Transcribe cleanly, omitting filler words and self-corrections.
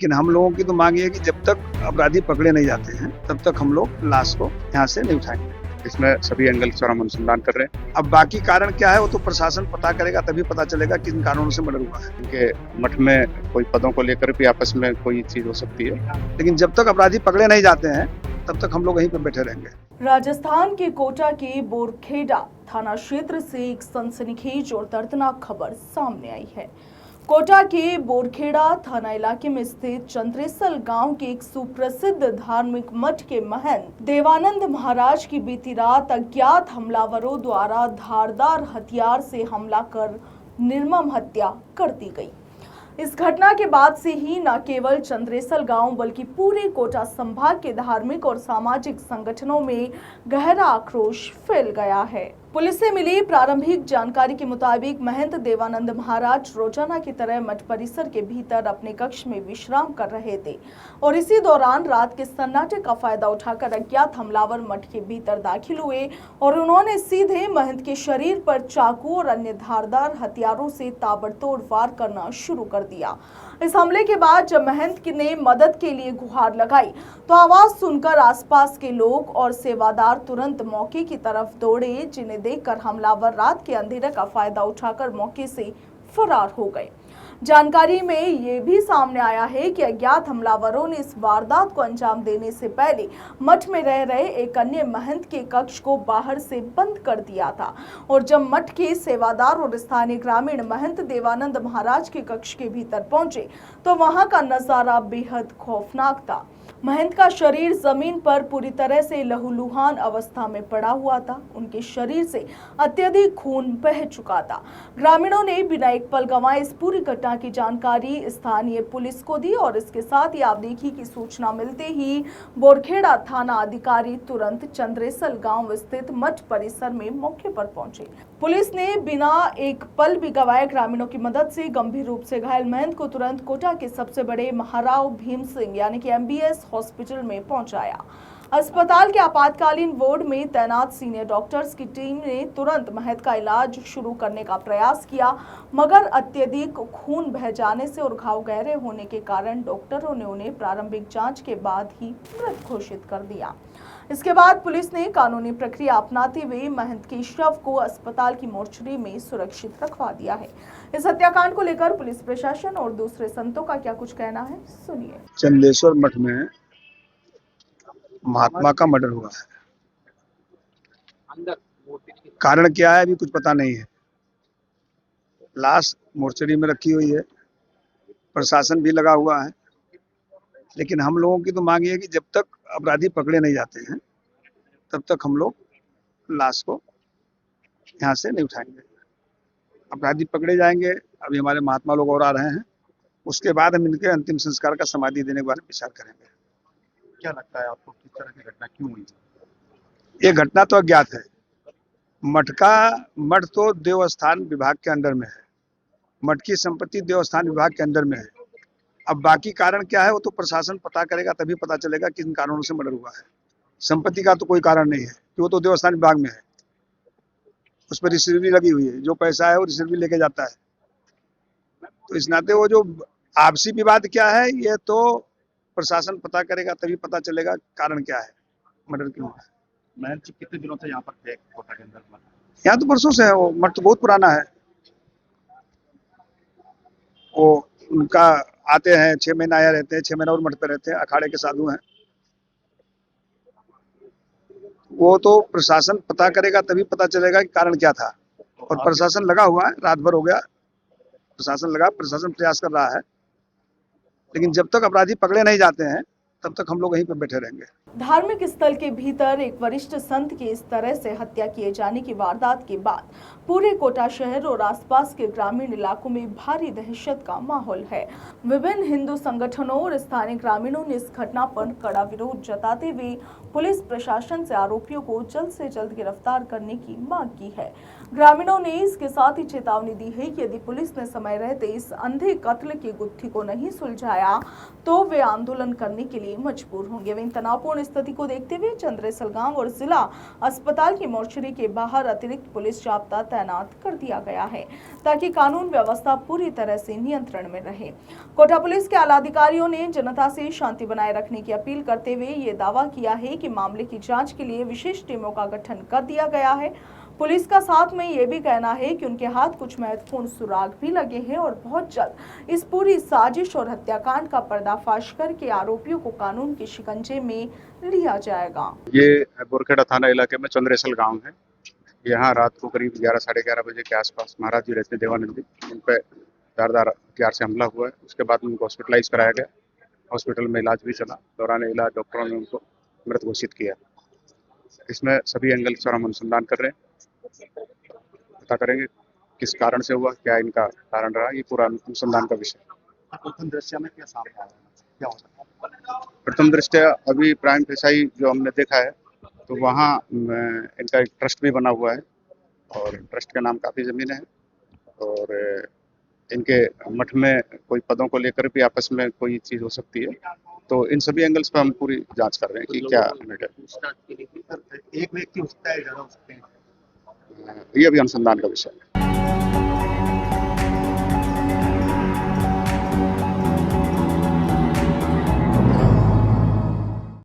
लेकिन हम लोगों की तो मांग ये है कि जब तक अपराधी पकड़े नहीं जाते हैं तब तक हम लोग लाश को यहाँ से नहीं उठाएंगे। इसमें सभी एंगल से हम अनुसंधान कर रहे हैं। अब बाकी कारण क्या है वो तो प्रशासन पता करेगा, तभी पता चलेगा किन कारणों से मर्डर हुआ है। उनके मठ में कोई पदों को लेकर भी आपस में कोई चीज हो सकती है, लेकिन जब तक अपराधी पकड़े नहीं जाते हैं तब तक हम लोग वहीं पर बैठे रहेंगे। राजस्थान के कोटा के बोरखेड़ा थाना क्षेत्र से एक सनसनीखेज और दर्दनाक खबर सामने आई है। कोटा के बोरखेड़ा थाना इलाके में स्थित चंद्रेसल गांव के एक सुप्रसिद्ध धार्मिक मठ के महंत देवानंद महाराज की बीती रात अज्ञात हमलावरों द्वारा धारदार हथियार से हमला कर निर्मम हत्या कर दी गई। इस घटना के बाद से ही न केवल चंद्रेसल गांव बल्कि पूरे कोटा संभाग के धार्मिक और सामाजिक संगठनों में गहरा आक्रोश फैल गया है। पुलिस से मिली प्रारंभिक जानकारी के मुताबिक महंत देवानंद महाराज रोजाना की तरह मठ परिसर के भीतर अपने कक्ष में विश्राम कर रहे थे और इसी दौरान रात के सन्नाटे का फायदा उठाकर अज्ञात हमलावर मठ के भीतर दाखिल हुए और उन्होंने सीधे महंत के शरीर पर चाकू और अन्य धारदार हथियारों से ताबड़तोड़ वार करना शुरू कर दिया। इस हमले के बाद जब महंत ने मदद के लिए गुहार लगाई तो आवाज सुनकर आसपास के लोग और सेवादार तुरंत मौके की तरफ दौड़े, जिन्हें देखकर हमलावर रात के अंधेरे का फायदा उठाकर मौके से फरार हो गए। जानकारी में ये भी सामने आया है कि अज्ञात हमलावरों ने इस वारदात को अंजाम देने से पहले मठ में रह रहे एक अन्य महंत के कक्ष को बाहर से बंद कर दिया था और जब मठ के सेवादार और स्थानीय ग्रामीण महंत देवानंद महाराज के कक्ष के भीतर पहुंचे तो वहां का नजारा बेहद खौफनाक था। महंत का शरीर जमीन पर पूरी तरह से लहूलुहान अवस्था में पड़ा हुआ था। उनके शरीर से अत्यधिक खून बह चुका था। ग्रामीणों ने बिना एक पल गंवाए इस पूरी घटना की जानकारी स्थानीय पुलिस को दी और इसके साथ ही आवदेखी की सूचना मिलते ही बोरखेड़ा थाना अधिकारी तुरंत चंद्रेसल गांव स्थित मठ परिसर में मौके पर पहुंचे। पुलिस ने बिना एक पल भी गंवाए ग्रामीणों की मदद से गंभीर रूप से घायल महंत को तुरंत कोटा के सबसे बड़े महाराव भीम सिंह यानी कि MBS हॉस्पिटल में पहुंचाया। अस्पताल के आपातकालीन वार्ड में तैनात सीनियर डॉक्टर्स की टीम ने तुरंत महंत का इलाज शुरू करने का प्रयास किया, मगर अत्यधिक खून बह जाने से और घाव गहरे होने के कारण डॉक्टरों ने उन्हें प्रारंभिक जांच के बाद ही मृत घोषित कर दिया। इसके बाद पुलिस ने कानूनी प्रक्रिया अपनाते हुए महंत के शव को अस्पताल की मोर्चरी में सुरक्षित रखवा दिया है। इस हत्याकांड को लेकर पुलिस प्रशासन और दूसरे संतों का क्या कुछ कहना है, सुनिए। चंदेश्वर मठ में महात्मा का मर्डर हुआ है। कारण क्या है अभी कुछ पता नहीं है। लाश मोर्चरी में रखी हुई है, प्रशासन भी लगा हुआ है, लेकिन हम लोगों की तो मांग ये है कि जब तक अपराधी पकड़े नहीं जाते हैं तब तक हम लोग लाश को यहाँ से नहीं उठाएंगे। अपराधी पकड़े जाएंगे, अभी हमारे महात्मा लोग और आ रहे हैं, उसके बाद हम इनके अंतिम संस्कार का समाधि देने के बारे में विचार करेंगे। क्या लगता है आपको किस तरह की घटना क्यों हुई? ये घटना तो अज्ञात है। मठ तो देवस्थान विभाग के अंडर में है, मठ की संपत्ति देवस्थान विभाग के अंदर में है। अब बाकी कारण क्या है वो तो प्रशासन पता करेगा, तभी पता चलेगा किन कारणों से मर्डर हुआ है। संपत्ति का तो कोई कारण नहीं है कि वो तो देवस्थान विभाग में है, उस पर रिसिवरी लगी हुई है, जो पैसा है वो रिसिवरी लेके जाता है। तो इस नाते वो जो आपसी विवाद क्या है ये तो प्रशासन पता करेगा, तभी पता चलेगा कारण क्या है, मर्डर क्यों है। महंत जी कितने दिनों से यहाँ पर थे कोटा के अंदर? यहाँ तो बरसों से है, वो मठ तो बहुत पुराना है। वो उनका आते हैं 6 महीना आया रहते हैं, 6 महीना और मठ पे रहते हैं, अखाड़े के साधु हैं। वो तो प्रशासन पता करेगा तभी पता चलेगा कि कारण क्या था, और प्रशासन लगा हुआ है, रात भर हो गया प्रशासन प्रयास कर रहा है, लेकिन जब तक अपराधी पकड़े नहीं जाते हैं तब तक हम लोग वहीं पर बैठे रहेंगे। धार्मिक स्थल के भीतर एक वरिष्ठ संत की इस तरह से हत्या किए जाने की वारदात के बाद पूरे कोटा शहर और आसपास के ग्रामीण इलाकों में भारी दहशत का माहौल है। विभिन्न हिंदू संगठनों और स्थानीय ग्रामीणों ने इस घटना पर कड़ा विरोध जताते हुए पुलिस प्रशासन से आरोपियों को जल्द से जल्द गिरफ्तार करने की मांग की है। ग्रामीणों ने इसके साथ ही चेतावनी दी है कि यदि पुलिस ने समय रहते इस अंधे कत्ल की गुत्थी को नहीं सुलझाया तो वे आंदोलन करने के लिए मजबूर होंगे। वहीं तनावपूर्ण स्थिति को देखते हुए चंद्रेसल गांव और जिला अस्पताल की मोर्चरी के बाहर अतिरिक्त पुलिस जाब्ता तैनात कर दिया गया है ताकि कानून व्यवस्था पूरी तरह से नियंत्रण में रहे। कोटा पुलिस के आला अधिकारियों ने जनता से शांति बनाए रखने की अपील करते हुए ये दावा किया है कि मामले की जांच के लिए विशेष टीमों का गठन कर दिया गया है। पुलिस का साथ में ये भी कहना है कि उनके हाथ कुछ महत्वपूर्ण सुराग भी लगे हैं और बहुत जल्द इस पूरी साजिश और हत्याकांड का पर्दाफाश करके आरोपियों को कानून के शिकंजे में लिया जाएगा। ये बोरखेड़ा थाना इलाके में चंद्रेसल गांव है। यहाँ रात को करीब 11 साढ़े 11 बजे के आसपास महाराज जी रहते देवानंदी, उन पर धारदार हथियार से हमला हुआ है। उसके बाद उनको हॉस्पिटलाइज कराया गया। हॉस्पिटल में इलाज भी चला। दौरान इलाज डॉक्टरों ने उनको मृत घोषित किया। इसमें सभी एंगल से हम अनुसंधान कर रहे हैं, पता करेंगे किस कारण से हुआ, क्या इनका कारण रहा, ये पूरा अनुसंधान का विषय। प्रथम दृष्टया में क्या सामने आया, क्या हो सकता है? प्रथम दृष्टया अभी प्राइम फेसाई जो हमने देखा है तो वहाँ इनका एक ट्रस्ट भी बना हुआ है और ट्रस्ट के नाम काफ़ी ज़मीन है और इनके मठ में कोई पदों को लेकर भी आपस में कोई चीज़ हो सकती है। तो इन सभी एंगल्स पर हम पूरी जांच कर रहे हैं कि क्या मैटर। एक व्यक्ति हो सकता है, ज़्यादा हो सकते हैं। ये अभी अनुसंधान का विषय है।